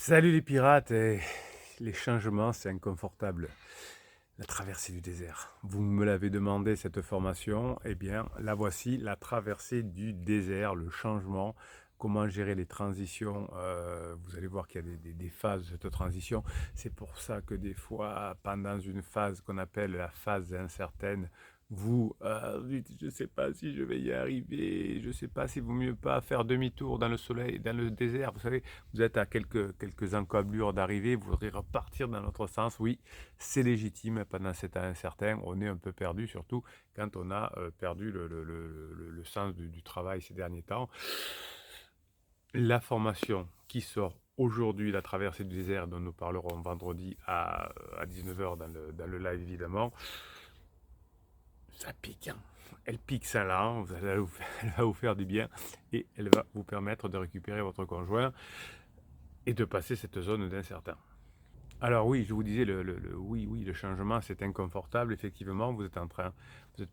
Salut les pirates, les changements c'est inconfortable. La traversée du désert. Vous me l'avez demandé cette formation, eh bien la voici, la traversée du désert, le changement, comment gérer les transitions. Vous allez voir qu'il y a des phases de cette transition. C'est pour ça que des fois, pendant une phase qu'on appelle la phase incertaine, vous dites, je ne sais pas si je vais y arriver, je ne sais pas s'il vaut mieux pas faire demi-tour dans le soleil, dans le désert. Vous savez, vous êtes à quelques encablures d'arrivée, vous voudrez repartir dans l'autre sens. Oui, c'est légitime pendant cet temps incertain. On est un peu perdu, surtout quand on a perdu le sens du travail ces derniers temps. La formation qui sort aujourd'hui, la traversée du désert, dont nous parlerons vendredi à 19h dans le live évidemment, ça pique. Hein. Elle pique ça là, elle va vous faire du bien et elle va vous permettre de récupérer votre conjoint et de passer cette zone d'incertain. Alors oui, je vous disais, le changement, c'est inconfortable. Effectivement, vous êtes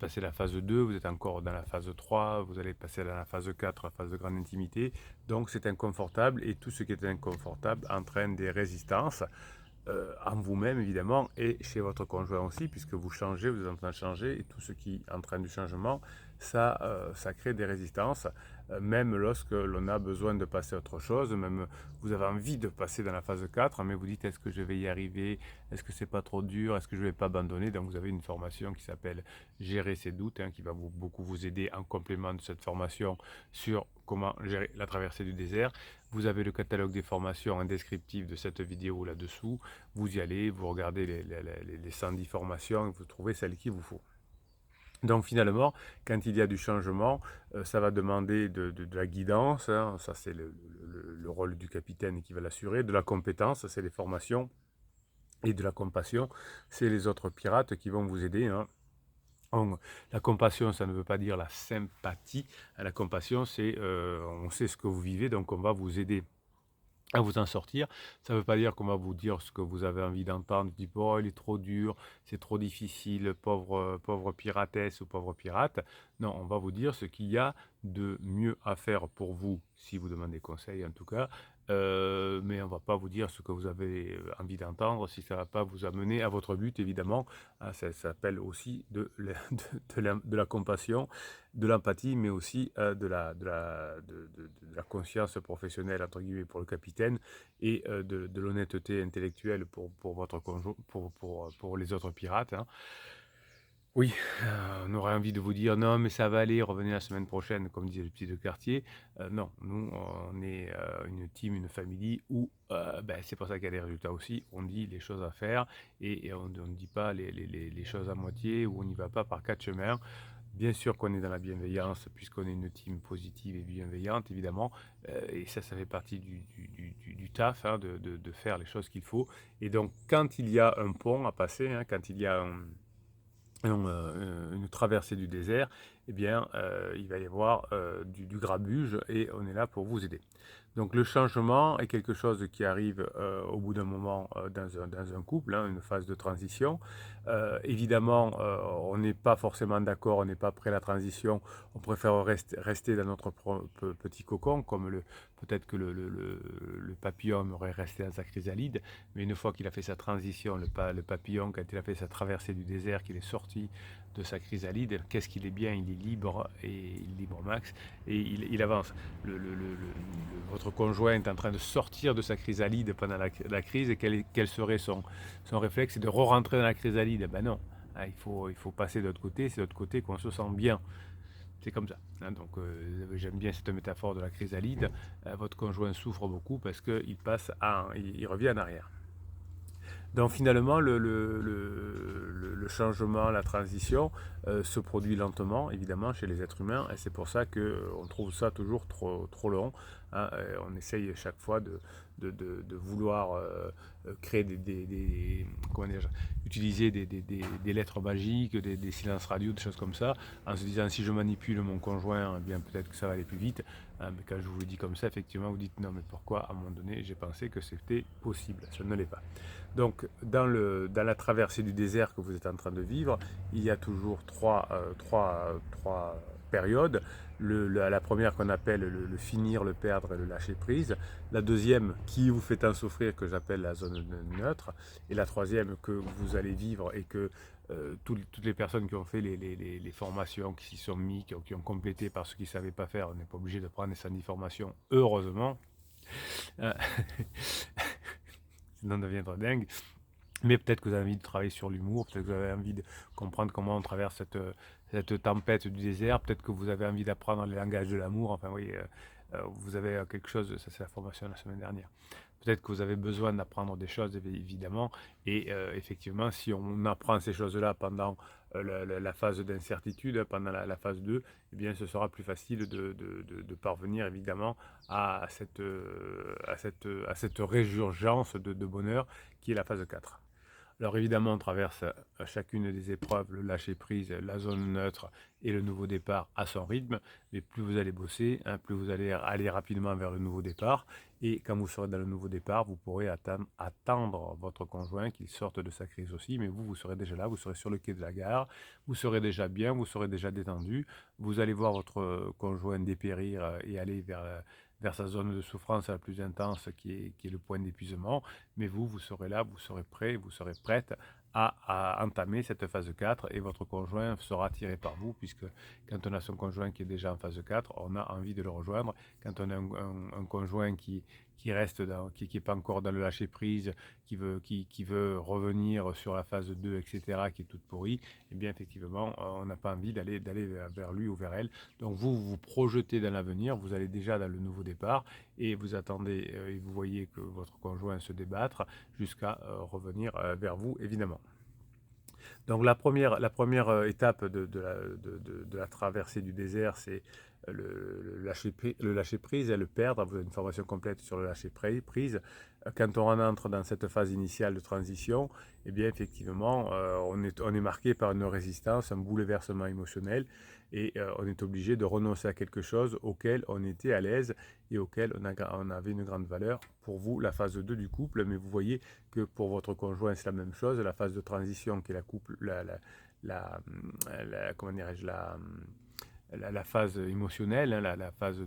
passé la phase 2, vous êtes encore dans la phase 3, vous allez passer dans la phase 4, la phase de grande intimité. Donc c'est inconfortable et tout ce qui est inconfortable entraîne des résistances en vous-même évidemment et chez votre conjoint aussi, puisque vous changez, vous êtes en train de changer et tout ce qui entraîne du changement, ça crée des résistances, même lorsque l'on a besoin de passer à autre chose, même vous avez envie de passer dans la phase 4, mais vous dites est-ce que je vais y arriver, est-ce que c'est pas trop dur, est-ce que je vais pas abandonner, donc vous avez une formation qui s'appelle Gérer ses doutes, hein, qui va beaucoup vous aider en complément de cette formation sur comment gérer la traversée du désert. Vous avez le catalogue des formations en descriptif de cette vidéo là-dessous. Vous y allez, vous regardez les 110 formations et vous trouvez celle qu'il vous faut. Donc finalement, quand il y a du changement, ça va demander de la guidance, hein, ça c'est le rôle du capitaine qui va l'assurer, de la compétence, c'est les formations, et de la compassion, c'est les autres pirates qui vont vous aider. Hein. La compassion, ça ne veut pas dire la sympathie. La compassion, c'est on sait ce que vous vivez, donc on va vous aider à vous en sortir. Ça ne veut pas dire qu'on va vous dire ce que vous avez envie d'entendre, du oh, il est trop dur, c'est trop difficile, pauvre piratesse ou pauvre pirate. Non, on va vous dire ce qu'il y a de mieux à faire pour vous, si vous demandez conseil en tout cas. Mais on ne va pas vous dire ce que vous avez envie d'entendre si ça ne va pas vous amener à votre but, évidemment. Ah, ça s'appelle aussi de la compassion, de l'empathie, mais aussi de la conscience professionnelle, entre guillemets, pour le capitaine, et de l'honnêteté intellectuelle pour votre conjoint, pour les autres pirates. Hein. Oui, on aurait envie de vous dire non, mais ça va aller, revenez la semaine prochaine, comme disait le petit de quartier. Non, nous, on est une team, une famille où ben, c'est pour ça qu'il y a des résultats aussi. On dit les choses à faire et on ne dit pas les choses à moitié ou on n'y va pas par quatre chemins. Bien sûr qu'on est dans la bienveillance, puisqu'on est une team positive et bienveillante, évidemment, et ça fait partie du taf, hein, de faire les choses qu'il faut. Et donc, quand il y a un pont à passer, hein, quand il y a une traversée du désert, eh bien, il va y avoir du grabuge et on est là pour vous aider. Donc le changement est quelque chose qui arrive au bout d'un moment dans un couple, hein, une phase de transition. Évidemment, on n'est pas forcément d'accord, on n'est pas prêt à la transition, on préfère rester dans notre petit cocon, comme peut-être que le papillon aurait resté dans sa chrysalide, mais une fois qu'il a fait sa transition, le papillon, quand il a fait sa traversée du désert, qu'il est sorti de sa chrysalide, qu'est-ce qu'il est bien, il est libre, et il est libre max, et il avance. Votre conjoint est en train de sortir de sa chrysalide pendant la crise, et quel serait son réflexe? C'est de re-rentrer dans la chrysalide. Ben non, ah, il faut passer de l'autre côté, c'est de l'autre côté qu'on se sent bien. C'est comme ça. Hein, donc j'aime bien cette métaphore de la chrysalide. Votre conjoint souffre beaucoup parce qu'il il revient en arrière. Donc finalement, le changement, la transition se produit lentement, évidemment, chez les êtres humains, et c'est pour ça qu'on trouve ça toujours trop long. Hein. On essaye chaque fois de vouloir créer comment dire, utiliser des lettres magiques, des silences radio, des choses comme ça, en se disant si je manipule mon conjoint, eh bien peut-être que ça va aller plus vite. Hein, mais quand je vous le dis comme ça, effectivement, vous dites non, mais pourquoi à un moment donné j'ai pensé que c'était possible? Ça ne l'est pas. Donc, dans la traversée du désert que vous êtes en train de vivre, il y a toujours trois périodes. La première qu'on appelle le finir, le perdre et le lâcher prise. La deuxième qui vous fait tant souffrir que j'appelle la zone neutre. Et la troisième que vous allez vivre et que toutes les personnes qui ont fait les formations, qui s'y sont mis, qui ont complété parce qu'ils ne savaient pas faire, on n'est pas obligé de prendre les 110 formations, heureusement. Sinon on deviendra dingue. Mais peut-être que vous avez envie de travailler sur l'humour, peut-être que vous avez envie de comprendre comment on traverse cette tempête du désert, peut-être que vous avez envie d'apprendre les langages de l'amour, enfin oui, vous avez quelque chose, ça c'est la formation de la semaine dernière. Peut-être que vous avez besoin d'apprendre des choses, évidemment, et effectivement, si on apprend ces choses-là pendant la phase d'incertitude, pendant la phase 2, eh bien, ce sera plus facile de parvenir, évidemment, à cette résurgence de bonheur qui est la phase 4. Alors évidemment, on traverse chacune des épreuves, le lâcher-prise, la zone neutre et le nouveau départ à son rythme. Mais plus vous allez bosser, hein, plus vous allez aller rapidement vers le nouveau départ. Et quand vous serez dans le nouveau départ, vous pourrez attendre votre conjoint qu'il sorte de sa crise aussi. Mais vous serez déjà là, vous serez sur le quai de la gare, vous serez déjà bien, vous serez déjà détendu. Vous allez voir votre conjoint dépérir et aller vers sa zone de souffrance la plus intense qui est le point d'épuisement. Mais vous serez là, vous serez prêt, vous serez prête à entamer cette phase 4 et votre conjoint sera attiré par vous puisque quand on a son conjoint qui est déjà en phase 4, on a envie de le rejoindre. Quand on a un conjoint qui reste qui n'est pas encore dans le lâcher prise, qui veut revenir sur la phase 2, etc., qui est toute pourrie, eh bien effectivement, on n'a pas envie d'aller vers lui ou vers elle. Donc vous projetez dans l'avenir, vous allez déjà dans le nouveau départ et vous attendez et vous voyez que votre conjoint se débattre jusqu'à revenir vers vous, évidemment. Donc la première étape de la traversée du désert, c'est le lâcher prise et le perdre. Vous avez une formation complète sur le lâcher prise. Quand on entre dans cette phase initiale de transition, eh bien effectivement, on est marqué par une résistance, un bouleversement émotionnel et on est obligé de renoncer à quelque chose auquel on était à l'aise et auquel on avait une grande valeur. Pour vous, la phase 2 du couple, mais vous voyez que pour votre conjoint, c'est la même chose. La phase de transition qui est comment dirais-je, la phase émotionnelle, hein, la phase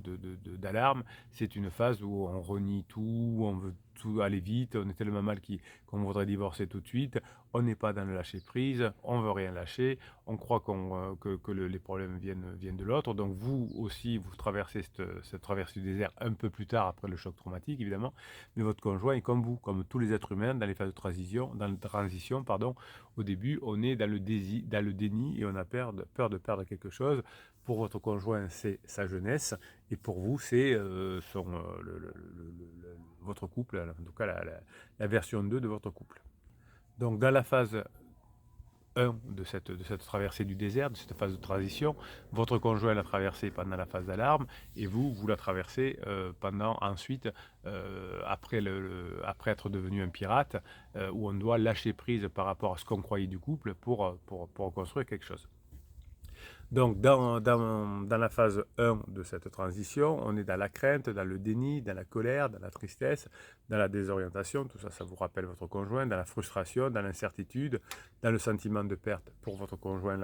d'alarme, c'est une phase où on renie tout, on veut tout aller vite, on est tellement mal qu'on voudrait divorcer tout de suite, on n'est pas dans le lâcher prise, on veut rien lâcher, on croit que les problèmes viennent de l'autre, donc vous aussi vous traversez cette traversée du désert un peu plus tard après le choc traumatique évidemment, mais votre conjoint est comme vous, comme tous les êtres humains dans les phases de transition, au début on est dans le déni et on a peur de perdre quelque chose. Pour votre conjoint, c'est sa jeunesse, et pour vous, c'est votre couple, en tout cas la version 2 de votre couple. Donc dans la phase 1 de cette traversée du désert, de cette phase de transition, votre conjoint l'a traversée pendant la phase d'alarme, et vous la traversez ensuite, après être devenu un pirate, où on doit lâcher prise par rapport à ce qu'on croyait du couple pour construire quelque chose. Donc, dans la phase 1 de cette transition, on est dans la crainte, dans le déni, dans la colère, dans la tristesse, dans la désorientation, tout ça, ça vous rappelle votre conjoint, dans la frustration, dans l'incertitude, dans le sentiment de perte pour votre conjoint,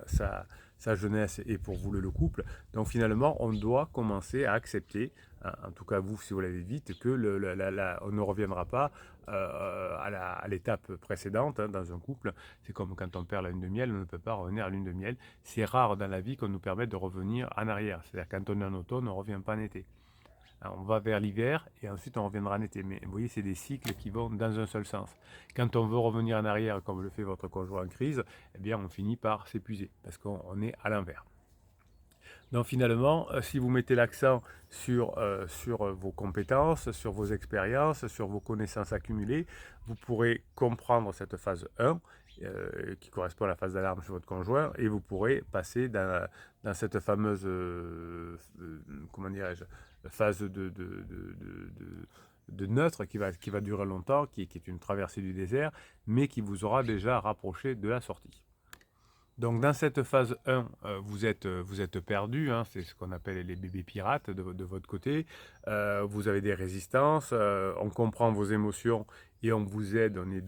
sa jeunesse et pour vous le couple. Donc, finalement, on doit commencer à accepter, en tout cas vous, si vous l'avez vite, que on ne reviendra pas à l'étape précédente dans un couple. C'est comme quand on perd la lune de miel, on ne peut pas revenir à la lune de miel. C'est rare dans la vie qu'on nous permette de revenir en arrière. C'est-à-dire quand on est en automne, on ne revient pas en été. Alors, on va vers l'hiver et ensuite on reviendra en été. Mais vous voyez, c'est des cycles qui vont dans un seul sens. Quand on veut revenir en arrière, comme le fait votre conjoint en crise, eh bien on finit par s'épuiser parce qu'on est à l'envers. Donc finalement, si vous mettez l'accent sur vos compétences, sur vos expériences, sur vos connaissances accumulées, vous pourrez comprendre cette phase 1 qui correspond à la phase d'alarme chez votre conjoint et vous pourrez passer dans cette fameuse comment dirais-je, phase de neutre qui va durer longtemps, qui est une traversée du désert, mais qui vous aura déjà rapproché de la sortie. Donc dans cette phase 1, vous êtes perdu, hein, c'est ce qu'on appelle les bébés pirates de votre côté. Vous avez des résistances, on comprend vos émotions et on vous aide, on est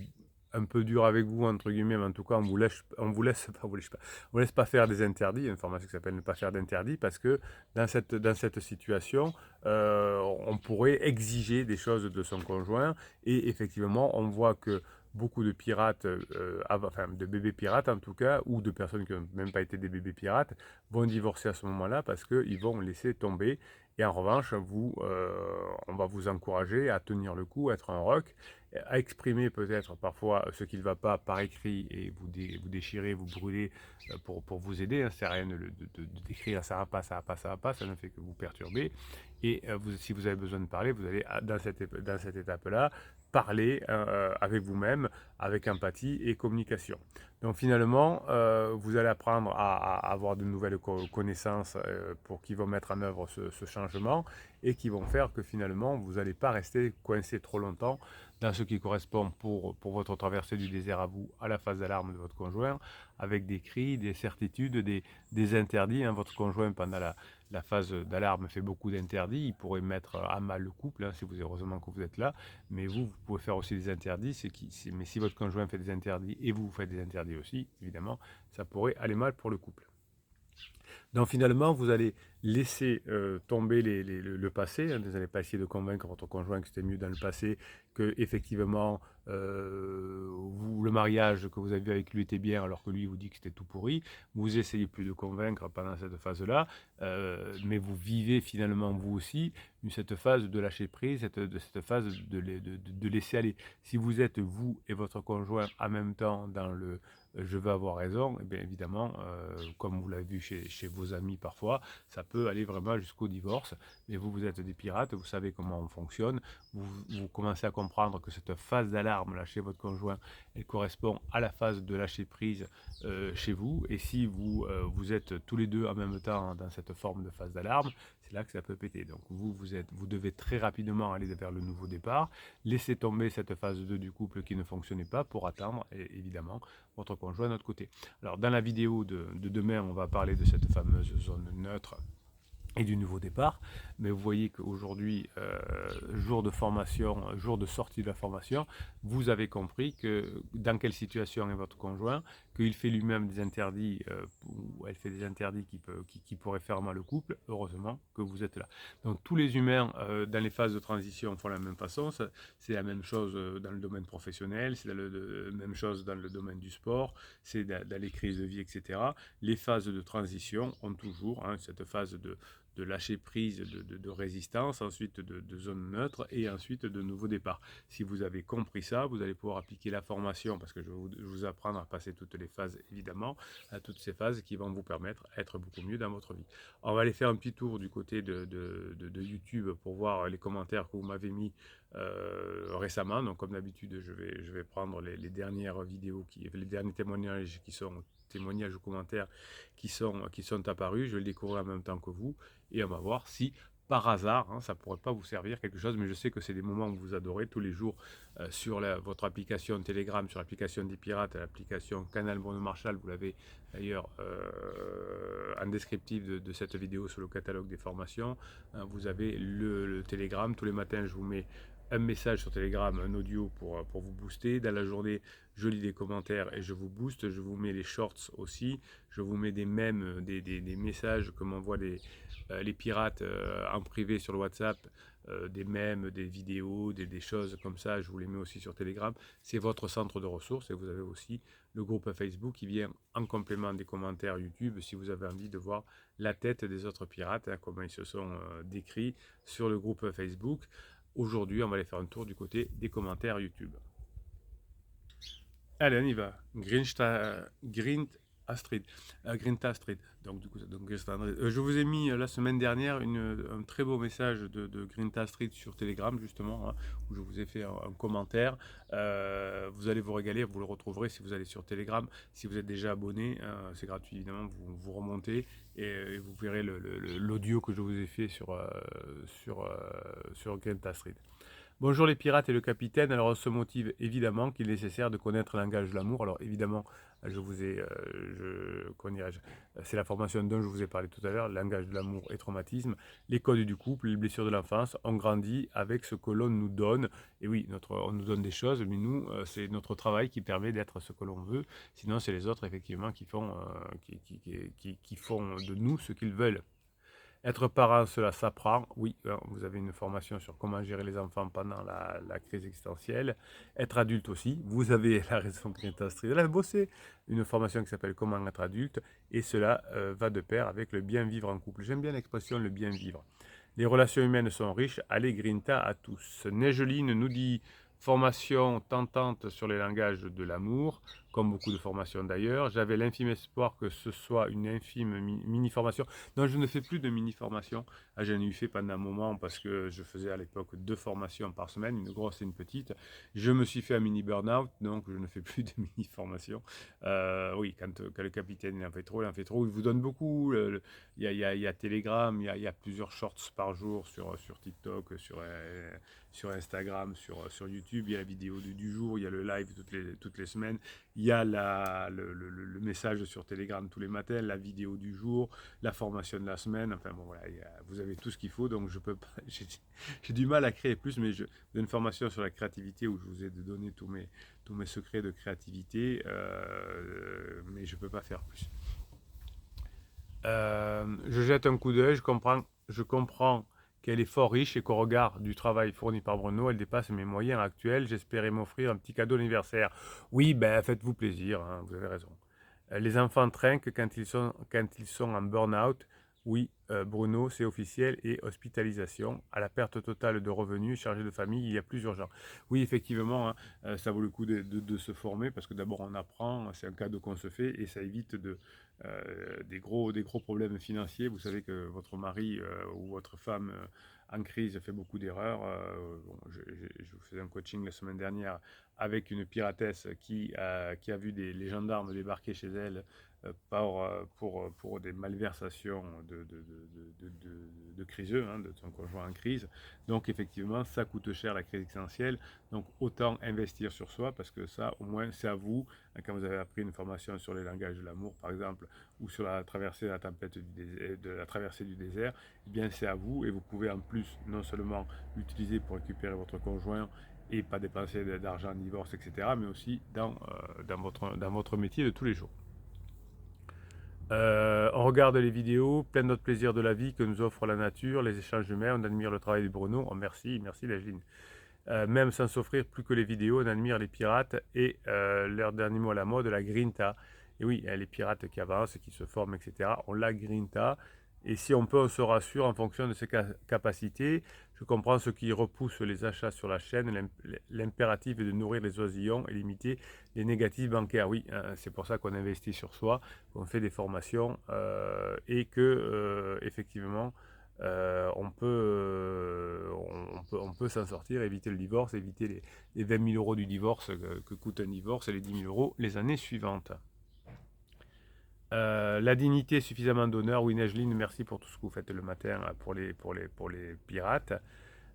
un peu dur avec vous, entre guillemets, mais en tout cas, on vous laisse pas faire des interdits. Il y a une formation qui s'appelle ne pas faire d'interdits, parce que dans cette situation, on pourrait exiger des choses de son conjoint, et effectivement, on voit que beaucoup de pirates, enfin de bébés pirates en tout cas, ou de personnes qui n'ont même pas été des bébés pirates, vont divorcer à ce moment-là parce qu'ils vont laisser tomber. Et en revanche, on va vous encourager à tenir le coup, à être un rock, à exprimer peut-être parfois ce qui ne va pas par écrit, et vous déchirer, vous brûler, pour vous aider. Hein. C'est rien de d'écrire ça va pas, ça va pas, ça va pas, ça ne fait que vous perturber. Et si vous avez besoin de parler, vous allez dans cette étape-là parler avec vous-même, avec empathie et communication. Donc finalement, vous allez apprendre à avoir de nouvelles connaissances qui vont mettre en œuvre ce changement, et qui vont faire que finalement, vous n'allez pas rester coincé trop longtemps dans ce qui correspond pour votre traversée du désert à vous, à la phase d'alarme de votre conjoint, avec des cris, des certitudes, des interdits. Hein. Votre conjoint, pendant la phase d'alarme, fait beaucoup d'interdits. Il pourrait mettre à mal le couple, hein, si vous, heureusement que vous êtes là. Mais vous pouvez faire aussi des interdits. Mais si votre conjoint fait des interdits et vous faites des interdits aussi, évidemment, ça pourrait aller mal pour le couple. Donc finalement, vous allez laisser tomber le passé. Hein. Vous n'allez pas essayer de convaincre votre conjoint que c'était mieux dans le passé, que effectivement le mariage que vous avez eu avec lui était bien, alors que lui vous dit que c'était tout pourri. Vous essayez plus de convaincre pendant cette phase-là, mais vous vivez finalement vous aussi cette phase de lâcher prise, cette phase de laisser aller. Si vous êtes vous et votre conjoint en même temps dans le je veux avoir raison, et bien évidemment, comme vous l'avez vu chez vos amis parfois, ça peut aller vraiment jusqu'au divorce. Mais vous êtes des pirates, vous savez comment on fonctionne, vous commencez à comprendre que cette phase d'alarme là chez votre conjoint, elle correspond à la phase de lâcher prise chez vous. Et si vous êtes tous les deux en même temps dans cette forme de phase d'alarme, c'est là que ça peut péter. Donc vous devez très rapidement aller vers le nouveau départ, laisser tomber cette phase 2 du couple qui ne fonctionnait pas, pour attendre, évidemment, votre conjoint de notre côté. Alors dans la vidéo de demain, on va parler de cette fameuse zone neutre et du nouveau départ, mais vous voyez qu'aujourd'hui, jour de formation, jour de sortie de la formation, vous avez compris que dans quelle situation est votre conjoint, qu'il fait lui-même des interdits, ou elle fait des interdits qui pourraient faire mal au couple. Heureusement que vous êtes là. Donc tous les humains dans les phases de transition font la même façon. C'est la même chose dans le domaine professionnel, c'est la même chose dans le domaine du sport, c'est dans les crises de vie, etc. Les phases de transition ont toujours cette phase de lâcher prise, de résistance, ensuite de zone neutre, et ensuite de nouveau départ. Si vous avez compris ça, vous allez pouvoir appliquer la formation, parce que je vais vous apprendre à passer toutes les phases, évidemment, à toutes ces phases qui vont vous permettre d'être beaucoup mieux dans votre vie. On va aller faire un petit tour du côté de YouTube pour voir les commentaires que vous m'avez mis récemment. Donc comme d'habitude, je vais prendre les dernières vidéos, les derniers témoignages ou commentaires qui sont apparus. Je vais le découvrir en même temps que vous, et on va voir si par hasard, ça ne pourrait pas vous servir quelque chose, mais je sais que c'est des moments que vous adorez tous les jours sur votre application Telegram, sur l'application des Pirates, l'application Canal Bruno Marshall. Vous l'avez d'ailleurs en descriptif de cette vidéo sur le catalogue des formations. Vous avez le Telegram. Tous les matins, je vous mets un message sur Telegram, un audio pour vous booster. Dans la journée, je lis des commentaires et je vous booste. Je vous mets les shorts aussi. Je vous mets des mèmes, des messages que m'envoient les pirates en privé sur le WhatsApp, des mèmes, des vidéos, des choses comme ça. Je vous les mets aussi sur Telegram. C'est votre centre de ressources, et vous avez aussi le groupe Facebook qui vient en complément des commentaires YouTube si vous avez envie de voir la tête des autres pirates, comment ils se sont décrits sur le groupe Facebook. Aujourd'hui, on va aller faire un tour du côté des commentaires YouTube. Allez, on y va. Grinta Street. Donc, du coup, je vous ai mis la semaine dernière un très beau message de Grinta Street sur Telegram, justement, où je vous ai fait un commentaire. Vous allez vous régaler, vous le retrouverez si vous allez sur Telegram. Si vous êtes déjà abonné, c'est gratuit, évidemment, vous remontez et vous verrez l'audio que je vous ai fait sur Grinta Street. Bonjour les pirates et le capitaine. Alors on se motive évidemment qu'il est nécessaire de connaître le langage de l'amour. Alors évidemment, je vous ai, comment dirais-je, c'est la formation dont je vous ai parlé tout à l'heure, le langage de l'amour et traumatisme, les codes du couple, les blessures de l'enfance. On grandit avec ce que l'on nous donne. Et oui, on nous donne des choses, mais nous, c'est notre travail qui permet d'être ce que l'on veut. Sinon, c'est les autres effectivement qui font, qui font de nous ce qu'ils veulent. Être parent, cela s'apprend. Oui, vous avez une formation sur comment gérer les enfants pendant la crise existentielle. Être adulte aussi. Vous avez la raison Street. Elle a bossé une formation qui s'appelle Comment être adulte. Et cela va de pair avec le bien vivre en couple. J'aime bien l'expression le bien vivre. Les relations humaines sont riches. Allez, Grinta à tous. Neigeline nous dit formation tentante sur les langages de l'amour, comme beaucoup de formations d'ailleurs. J'avais l'infime espoir que ce soit une infime mini-formation. Non, je ne fais plus de mini-formation. Ah, j'en ai eu fait pendant un moment parce que je faisais à l'époque 2 formations par semaine, une grosse et une petite. Je me suis fait un mini burn-out, donc je ne fais plus de mini-formation. Oui, quand le capitaine il en fait trop, il en fait trop. Il vous donne beaucoup. Il y a Telegram, il y a plusieurs shorts par jour sur TikTok, sur Instagram, sur YouTube. Il y a la vidéo du jour, il y a le live toutes les semaines. Il y a le message sur Telegram tous les matins, la vidéo du jour, la formation de la semaine. Enfin bon, voilà, vous avez tout ce qu'il faut. Donc je peux pas, j'ai du mal à créer plus, mais j'ai une formation sur la créativité où je vous ai donné tous mes secrets de créativité, mais je peux pas faire plus. Je jette un coup d'œil, je comprends qu'elle est fort riche et qu'au regard du travail fourni par Bruno, elle dépasse mes moyens actuels. J'espérais m'offrir un petit cadeau d'anniversaire. Oui, ben faites-vous plaisir, hein, vous avez raison. Les enfants trinquent quand ils sont en burn-out. Oui, Bruno, c'est officiel et hospitalisation. À la perte totale de revenus, chargé de famille, il y a plus urgent. Oui, effectivement, hein, ça vaut le coup de se former parce que d'abord on apprend, c'est un cadeau qu'on se fait et ça évite des gros problèmes financiers. Vous savez que votre mari ou votre femme en crise fait beaucoup d'erreurs. Bon, je vous faisais un coaching la semaine dernière avec une piratesse qui a vu les gendarmes débarquer chez elle pour des malversations de criseux, hein, de son conjoint en crise. Donc effectivement, ça coûte cher la crise existentielle. Donc autant investir sur soi parce que ça, au moins, c'est à vous. Quand vous avez appris une formation sur les langages de l'amour, par exemple, ou sur la traversée de la tempête de la traversée du désert, eh bien c'est à vous et vous pouvez en plus non seulement l'utiliser pour récupérer votre conjoint et pas dépenser d'argent en divorce, etc., mais aussi dans votre métier de tous les jours. On regarde les vidéos, plein d'autres plaisirs de la vie que nous offre la nature, les échanges humains, on admire le travail de Bruno. Oh, merci Légine. Même sans s'offrir plus que les vidéos, on admire les pirates et leur dernier mot à la mode, la grinta. Et oui, les pirates qui avancent, qui se forment, etc. On la grinta. Et si on peut, on se rassure en fonction de ses capacités. Je comprends ce qui repousse les achats sur la chaîne. L'impératif est de nourrir les oisillons et limiter les négatifs bancaires. Oui, hein, c'est pour ça qu'on investit sur soi, qu'on fait des formations et que, effectivement, on peut s'en sortir, éviter le divorce, éviter les 20 000 euros du divorce que coûte un divorce et les 10 000 euros les années suivantes. La dignité, suffisamment d'honneur. Oui, Nejline, merci pour tout ce que vous faites le matin pour les pirates.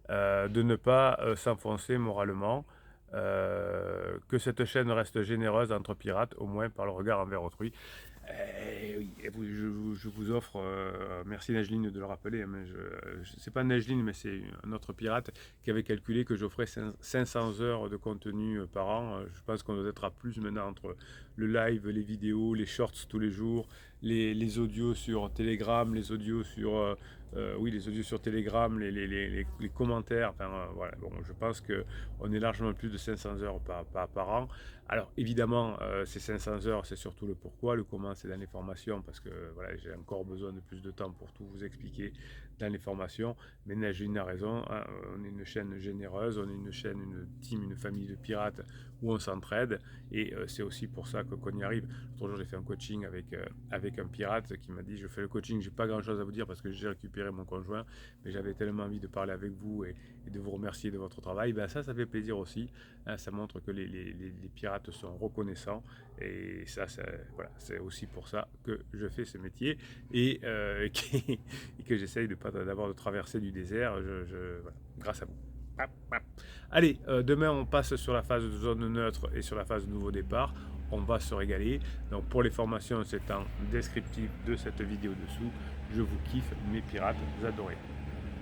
De ne pas s'enfoncer moralement. Que cette chaîne reste généreuse entre pirates, au moins par le regard envers autrui. Oui, je vous offre, merci Najline de le rappeler, mais c'est pas Najline, mais c'est un autre pirate qui avait calculé que j'offrais 500 heures de contenu par an. Je pense qu'on doit être à plus maintenant entre le live, les vidéos, les shorts tous les jours, les audios sur Telegram, les audios sur, les audios sur Telegram, les commentaires. Enfin, voilà, bon, je pense qu'on est largement plus de 500 heures par an. Alors évidemment, ces 500 heures, c'est surtout le pourquoi, le comment, c'est dans les formations, parce que voilà, j'ai encore besoin de plus de temps pour tout vous expliquer dans les formations. Mais Najine a raison, hein, on est une chaîne généreuse, on est une chaîne, une team, une famille de pirates où on s'entraide, et c'est aussi pour ça qu'on y arrive. L'autre jour, j'ai fait un coaching avec un pirate qui m'a dit, je fais le coaching, j'ai pas grand chose à vous dire parce que j'ai récupéré mon conjoint, mais j'avais tellement envie de parler avec vous et de vous remercier de votre travail. Ben ça fait plaisir aussi, hein, ça montre que les pirates sont reconnaissants, et ça voilà, c'est aussi pour ça que je fais ce métier et que j'essaye d'avoir de traverser du désert, voilà, grâce à vous. Allez, demain on passe sur la phase de zone neutre et sur la phase de nouveau départ. On va se régaler. Donc pour les formations, c'est en descriptif de cette vidéo dessous. Je vous kiffe, mes pirates adorés.